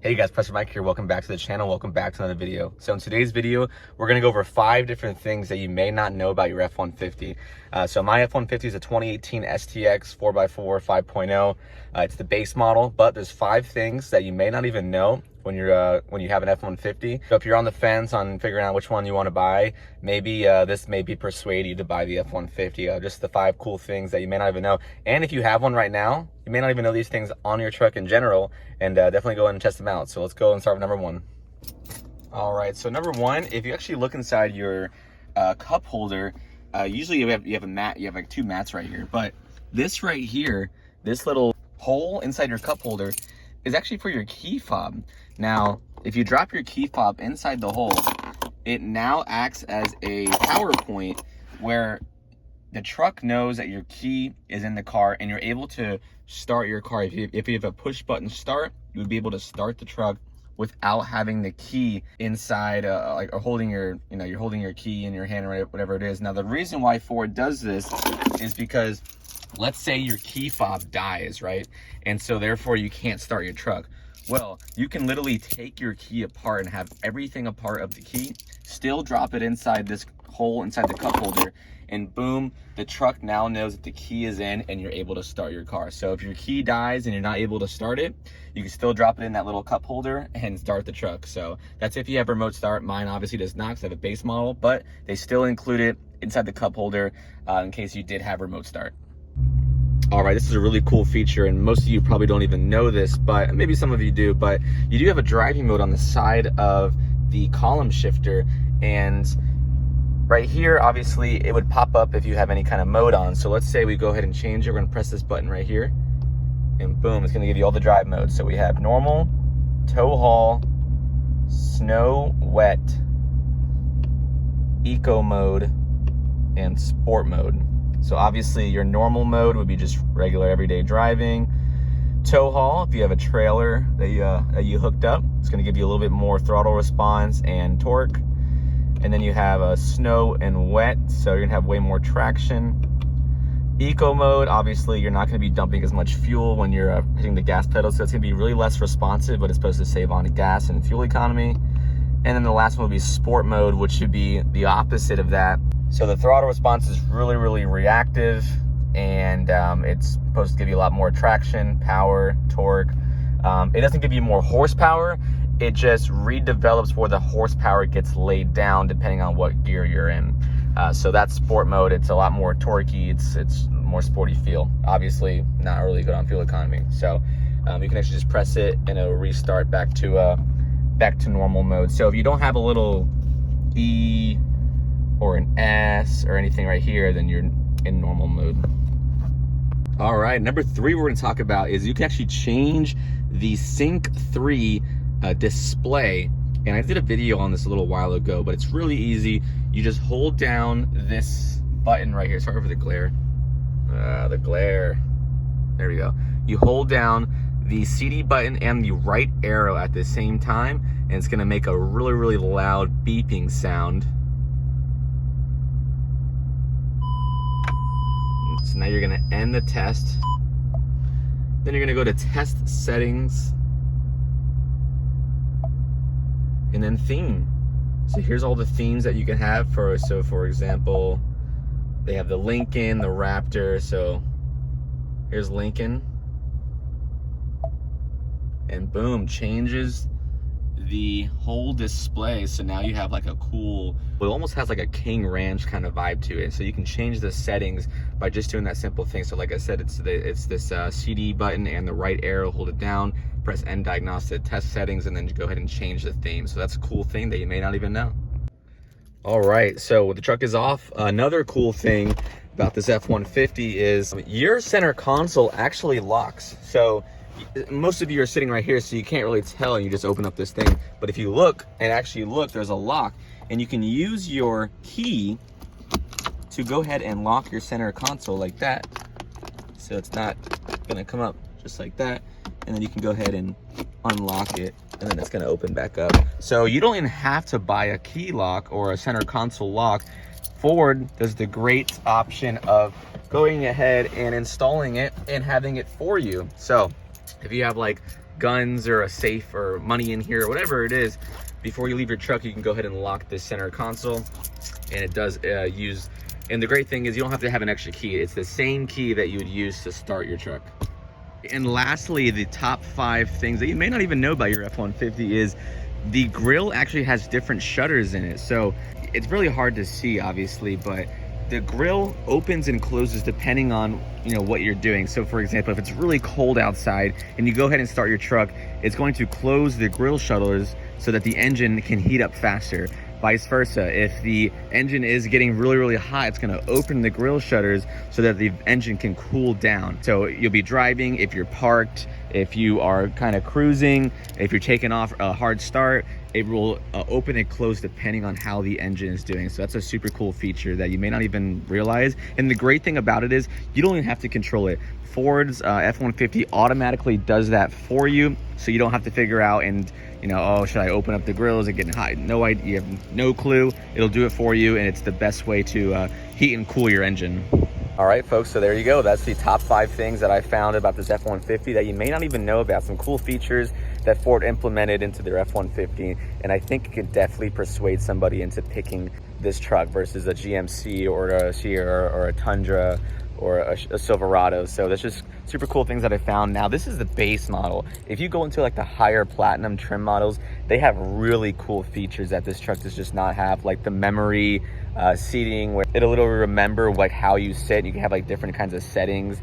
Hey guys, Professor Mike here. Welcome back to the channel. Welcome back to another video. So in today's video, we're going to go over 5 different things that you may not know about your F-150. So my F-150 is a 2018 STX 4x4 5.0. It's the base model, but there's 5 things that you may not even know when you have an F-150. So if you're on the fence on figuring out which one you want to buy, maybe this may persuade you to buy the F-150. Just the 5 cool things that you may not even know. And if you have one right now, you may not even know these things on your truck in general, and definitely go ahead and test them out. So let's go and start with number 1. All right, so number 1, if you actually look inside your cup holder, usually you have a mat, you have like 2 mats right here, but this right here, this little hole inside your cup holder is actually for your key fob. Now, if you drop your key fob inside the hole, it now acts as a power point where the truck knows that your key is in the car and you're able to start your car. If you have a push button start, you would be able to start the truck without having the key inside, like holding your, you're holding your key in your hand or whatever it is. Now, the reason why Ford does this is because let's say your key fob dies, right? And so therefore you can't start your truck. Well, you can literally take your key apart and have everything a part of the key, still drop it inside this hole inside the cup holder, and boom, the truck now knows that the key is in and you're able to start your car. So if your key dies and you're not able to start it, you can still drop it in that little cup holder and start the truck. So that's if you have remote start. Mine obviously does not because I have a base model, but they still include it inside the cup holder in case you did have remote start. All right, this is a really cool feature, and most of you probably don't even know this, but maybe some of you do, but you do have a driving mode on the side of the column shifter, and right here, obviously, it would pop up if you have any kind of mode on. So let's say we go ahead and change it. We're gonna press this button right here, and boom, it's gonna give you all the drive modes. So we have normal, tow haul, snow, wet, eco mode, and sport mode. So obviously your normal mode would be just regular everyday driving. Tow haul, if you have a trailer that you hooked up, it's gonna give you a little bit more throttle response and torque. And then you have a snow and wet, so you're gonna have way more traction. Eco mode, obviously you're not gonna be dumping as much fuel when you're hitting the gas pedal, so it's gonna be really less responsive, but it's supposed to save on gas and fuel economy. And then the last one would be sport mode, which should be the opposite of that. So the throttle response is really, really reactive, and it's supposed to give you a lot more traction, power, torque. It doesn't give you more horsepower, it just redevelops where the horsepower gets laid down depending on what gear you're in. So that's sport mode. It's a lot more torquey, it's more sporty feel. Obviously not really good on fuel economy. So you can actually just press it and it'll restart back to normal mode. So if you don't have a little E or an S or anything right here, then you're in normal mode. All right, number 3 we're gonna talk about is you can actually change the Sync 3 display. And I did a video on this a little while ago, but it's really easy. You just hold down this button right here. Sorry for the glare. The glare. There we go. You hold down the CD button and the right arrow at the same time, and it's gonna make a really, really loud beeping sound. So now you're gonna end the test. Then you're gonna go to test settings and then theme. So here's all the themes that you can have for example, they have the Lincoln, the Raptor. So here's Lincoln. And boom, changes the whole display. So now you have like a cool, it almost has like a King Ranch kind of vibe to it. So you can change the settings by just doing that simple thing. So like I said, it's this CD button and the right arrow, hold it down, press end diagnostic, test settings, and then you go ahead and change the theme. So that's a cool thing that you may not even know. All right, so the truck is off. Another cool thing about this F-150 is your center console actually locks. So most of you are sitting right here, so you can't really tell, and you just open up this thing. But if you look and actually look, there's a lock, and you can use your key to go ahead and lock your center console like that. So it's not gonna come up just like that. And then you can go ahead and unlock it, and then it's gonna open back up. So you don't even have to buy a key lock or a center console lock. Ford does the great option of going ahead and installing it and having it for you. So if you have like guns or a safe or money in here or whatever it is, before you leave your truck, you can go ahead and lock this center console, and it does use, and the great thing is you don't have to have an extra key. It's the same key that you would use to start your truck. And lastly, the top 5 things that you may not even know about your F-150 is the grille actually has different shutters in it. So it's really hard to see, obviously, but the grille opens and closes depending on, you know, what you're doing. So for example, if it's really cold outside and you go ahead and start your truck, it's going to close the grille shutters so that the engine can heat up faster. Vice versa, if the engine is getting really hot, it's gonna open the grille shutters so that the engine can cool down. So you'll be driving, if you're parked, if you are kind of cruising, if you're taking off a hard start, it will open and close depending on how the engine is doing. So that's a super cool feature that you may not even realize. And the great thing about it is you don't even have to control it. Ford's F-150 automatically does that for you, so you don't have to figure out and, you know, oh, should I open up the grills and get hot? No idea, you have no clue. It'll do it for you, and it's the best way to heat and cool your engine. All right, folks, so there you go. That's the top 5 things that I found about this F-150 that you may not even know about. Some cool features that Ford implemented into their F-150, and I think it could definitely persuade somebody into picking this truck versus a GMC or a Sierra or a Tundra or a Silverado. So that's just super cool things that I found. Now, this is the base model. If you go into like the higher platinum trim models, they have really cool features that this truck does just not have, like the memory seating, where it'll literally remember like how you sit. You can have like different kinds of settings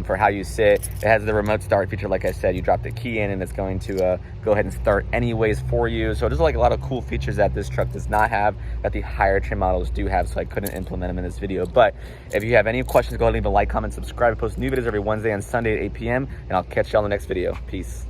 for how you sit. It has the remote start feature. Like I said, you drop the key in and it's going to go ahead and start anyways for you. So there's like a lot of cool features that this truck does not have that the higher trim models do have, so I couldn't implement them in this video. But if you have any questions, go ahead and leave a like, comment, subscribe. I post new videos every Wednesday and Sunday at 8 p.m. and I'll catch y'all in the next video. Peace.